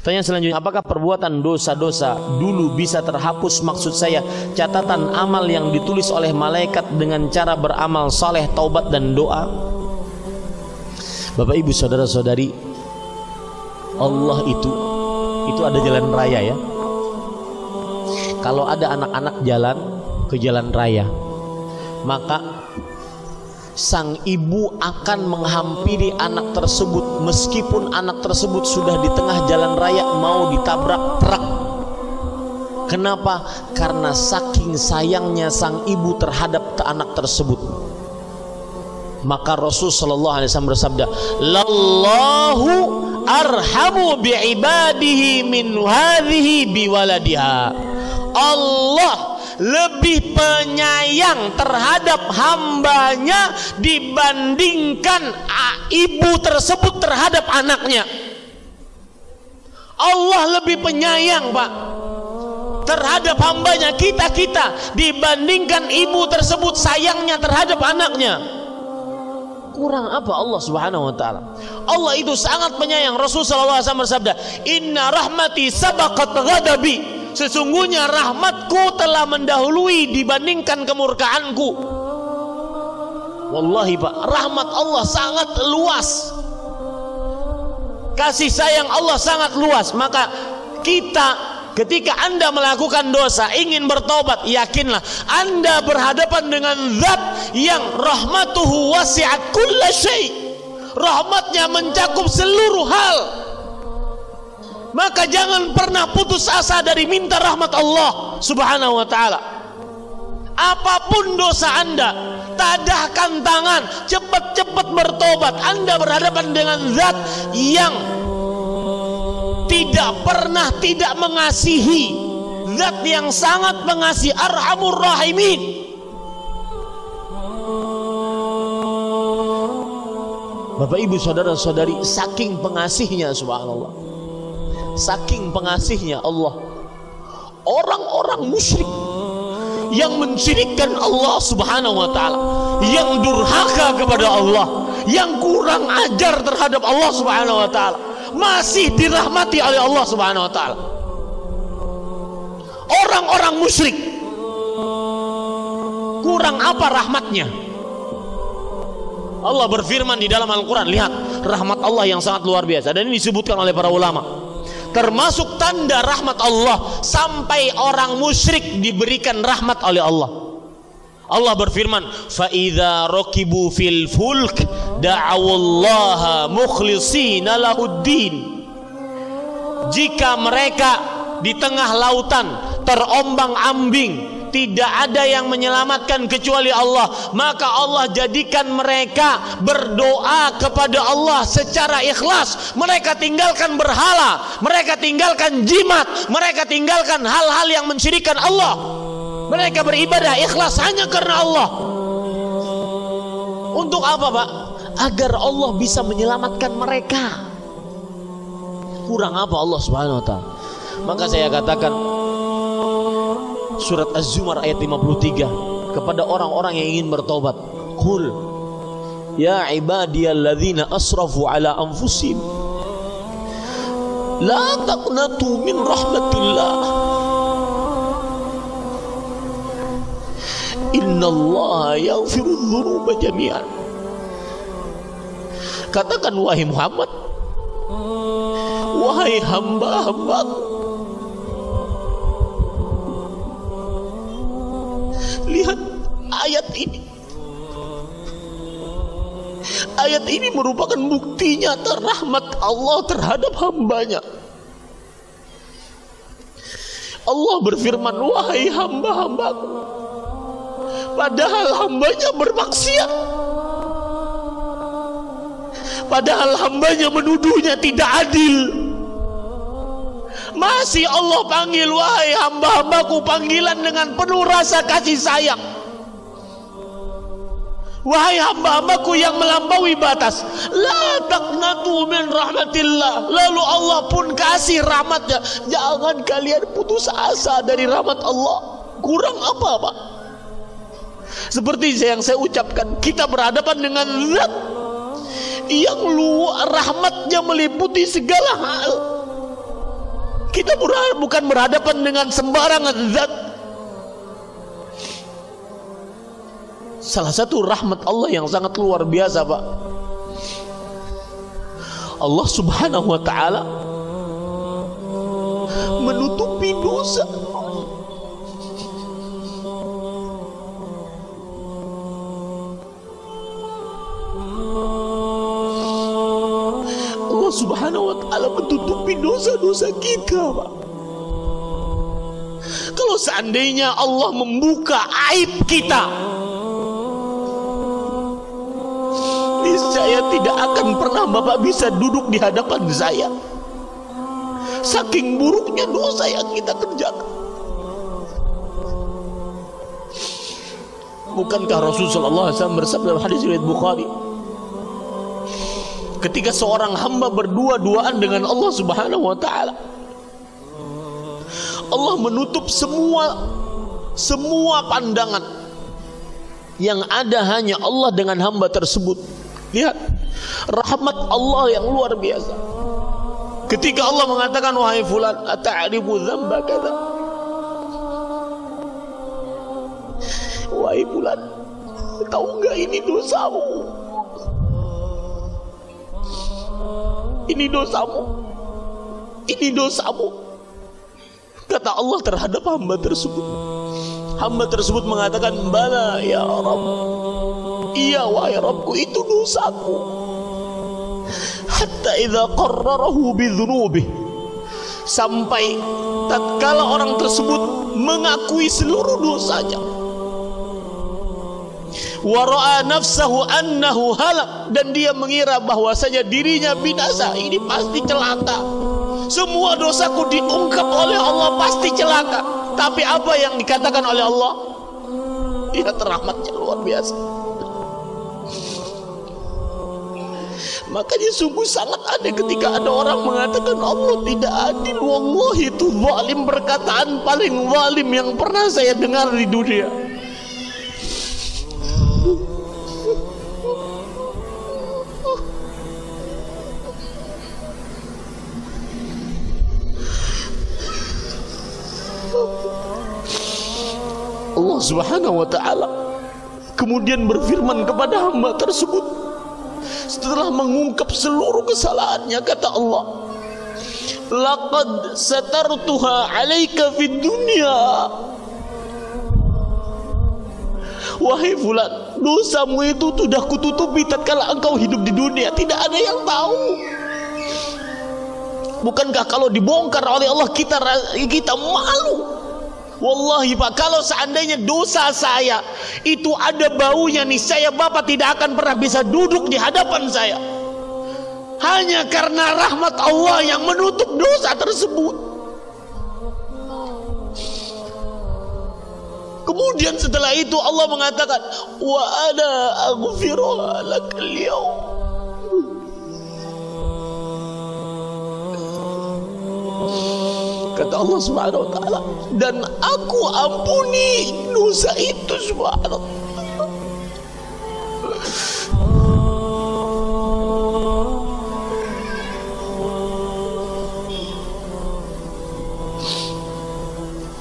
Pertanyaan selanjutnya, apakah perbuatan dosa-dosa dulu bisa terhapus? Maksud saya, catatan amal yang ditulis oleh malaikat dengan cara beramal saleh, taubat dan doa. Bapak ibu saudara-saudari, Allah itu ada jalan raya ya. Kalau ada anak-anak jalan ke jalan raya, maka sang ibu akan menghampiri anak tersebut meskipun anak tersebut sudah di tengah jalan raya mau ditabrak truk. Kenapa? Karena saking sayangnya sang ibu terhadap anak tersebut. Maka Rasul sallallahu alaihi wasallam bersabda, "Lallahu arhamu bi'ibadihi min hadhihi biwaladiha." Allah lebih penyayang terhadap hambanya dibandingkan ibu tersebut terhadap anaknya. Allah lebih penyayang, Pak, terhadap hambanya, kita dibandingkan ibu tersebut sayangnya terhadap anaknya. Kurang apa Allah subhanahu wa ta'ala? Allah itu sangat penyayang. Rasulullah SAW bersabda, "Inna rahmati sabaqat ghadabi." Sesungguhnya rahmatku telah mendahului dibandingkan kemurkaanku. Wallahi Pak, rahmat Allah sangat luas, kasih sayang Allah sangat luas. Maka kita, ketika Anda melakukan dosa, ingin bertobat, yakinlah Anda berhadapan dengan zat yang rahmatuhu wasi'at kulla syai'. Rahmatnya mencakup seluruh hal. Maka jangan pernah putus asa dari minta rahmat Allah subhanahu wa ta'ala. Apapun dosa Anda, tadahkan tangan, cepat-cepat bertobat. Anda berhadapan dengan zat yang tidak pernah tidak mengasihi, zat yang sangat mengasihi, arhamur rahimin. Bapak ibu saudara-saudari, saking pengasihnya subhanallah, saking pengasihnya Allah, orang-orang musyrik yang mensyirikkan Allah subhanahu wa ta'ala, yang durhaka kepada Allah, yang kurang ajar terhadap Allah subhanahu wa ta'ala, masih dirahmati oleh Allah subhanahu wa ta'ala. Orang-orang musyrik kurang apa rahmatnya? Allah berfirman di dalam Al-Quran, lihat rahmat Allah yang sangat luar biasa. Dan ini disebutkan oleh para ulama, termasuk tanda rahmat Allah, sampai orang musyrik diberikan rahmat oleh Allah. Allah berfirman, fa idza rakibu fil fulk da'awullaha mukhlishina lahuddin. Jika mereka di tengah lautan terombang-ambing, tidak ada yang menyelamatkan kecuali Allah, maka Allah jadikan mereka berdoa kepada Allah secara ikhlas. Mereka tinggalkan berhala, mereka tinggalkan jimat, mereka tinggalkan hal-hal yang mensyirikkan Allah. Mereka beribadah ikhlas hanya karena Allah. Untuk apa, Pak? Agar Allah bisa menyelamatkan mereka. Kurang apa Allah subhanahu wa ta'ala? Maka saya katakan, surat Az-Zumar ayat 53 kepada orang-orang yang ingin bertobat, qul ya ibadiyalladzina asrafu ala anfusihim la taqnatu min rahmatillah innallaha yaghfirudz dzunuba jami'an. Katakan wahai Muhammad, wahai hamba-hambaku, lihat ayat ini. Ayat ini merupakan bukti nyata rahmat Allah terhadap hambanya. Allah berfirman, wahai hamba-hambaku, padahal hambanya bermaksiat, padahal hambanya menuduhnya tidak adil, masih Allah panggil, wahai hamba-hambaku, panggilan dengan penuh rasa kasih sayang. Wahai hamba-hambaku yang melampaui batas, la taqnatu min rahmatillah. Lalu Allah pun kasih rahmatnya. Jangan kalian putus asa dari rahmat Allah. Kurang apa, Pak? Seperti yang saya ucapkan, kita berhadapan dengan zat yang rahmatnya meliputi segala hal. Kita bukan berhadapan dengan sembarangan zat. Salah satu rahmat Allah yang sangat luar biasa, Pak, Allah subhanahu wa ta'ala menutupi dosa. Allah subhanahu wa ta'ala menutupi dosa-dosa kita, Pak. Kalau seandainya Allah membuka aib kita, saya tidak akan pernah Bapak bisa duduk di hadapan saya. Saking buruknya dosa yang kita kerjakan. Bukankah Rasulullah SAW bersabda dalam hadis riwayat Bukhari, ketika seorang hamba berdua-duaan dengan Allah subhanahu wa ta'ala, Allah menutup semua pandangan. Yang ada hanya Allah dengan hamba tersebut. Lihat rahmat Allah yang luar biasa. Ketika Allah mengatakan, wahai fulan, ata'rifu dzamba kadza, wahai fulan, tahu enggak ini dosamu, ini dosamu, ini dosamu. Kata Allah terhadap hamba tersebut. Hamba tersebut mengatakan, bala ya Rabb, iya wahai Rabbku, itu dosaku. Hatta idza qarrarahu bidzunubihi, sampai tatkala orang tersebut mengakui seluruh dosanya, wa ra'a nafsahu annahu halak, dan dia mengira bahwasanya dirinya binasa, ini pasti celaka. Semua dosaku diungkap oleh Allah, pasti celaka. Tapi apa yang dikatakan oleh Allah? Lihat rahmatnya luar biasa. Makanya sungguh sangat aneh ketika ada orang mengatakan Allah tidak adil. Wallahi, itu zalim, perkataan paling zalim yang pernah saya dengar di dunia. Allah subhanahu wa ta'ala kemudian berfirman kepada hamba tersebut setelah mengungkap seluruh kesalahannya. Kata Allah, laqad satartuha alaika fid dunya, wahai fulan, dosamu itu sudah kututupi tatkala engkau hidup di dunia, tidak ada yang tahu. Bukankah kalau dibongkar oleh Allah kita malu? Wallahi Pak, kalau seandainya dosa saya itu ada baunya nih, saya Bapak tidak akan pernah bisa duduk di hadapan saya. Hanya karena rahmat Allah yang menutup dosa tersebut. Kemudian setelah itu Allah mengatakan, wa ana aghfiru lakal yaum. Kata Allah subhanahu wa ta'ala, dan aku ampuni dosa itu, subhanallah.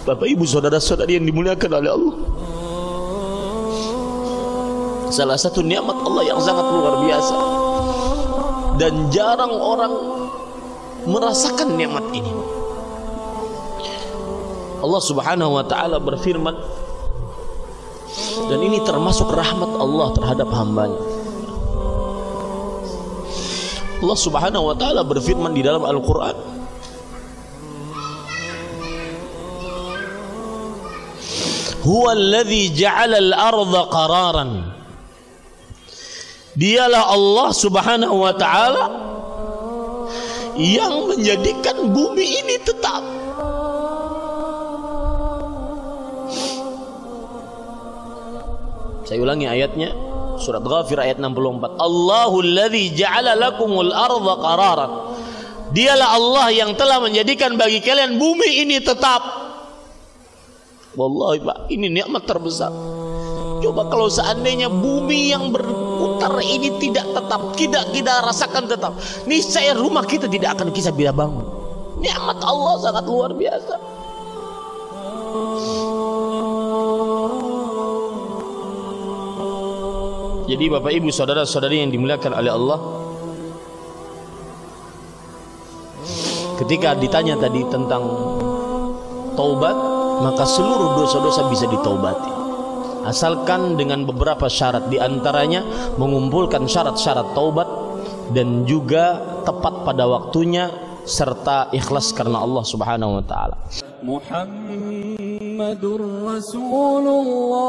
Bapak ibu saudara-saudari yang dimuliakan oleh Allah, salah satu nikmat Allah yang sangat luar biasa dan jarang orang merasakan nikmat ini. Allah subhanahu wa ta'ala berfirman, dan ini termasuk rahmat Allah terhadap hambanya. Allah subhanahu wa ta'ala berfirman di dalam Al-Quran, huwa alladhi ja'ala al-ardha qararan, dialah Allah subhanahu wa ta'ala yang menjadikan bumi ini tetap. Saya ulangi ayatnya, surat Ghafir ayat 64. Allahul ladzi ja'ala lakumul arda qararan, dialah Allah yang telah menjadikan bagi kalian bumi ini tetap. Wallahi Pak, ini nikmat terbesar. Coba kalau seandainya bumi yang berputar ini tidak tetap, tidak kita rasakan tetap, niscaya rumah kita tidak akan bisa bangun. Nikmat Allah sangat luar biasa. Jadi Bapak Ibu saudara-saudari yang dimuliakan oleh Allah, ketika ditanya tadi tentang taubat, maka seluruh dosa-dosa bisa ditaubati, asalkan dengan beberapa syarat, diantaranya mengumpulkan syarat-syarat taubat dan juga tepat pada waktunya serta ikhlas karena Allah Subhanahu wa taala. Muhammadur Rasulullah.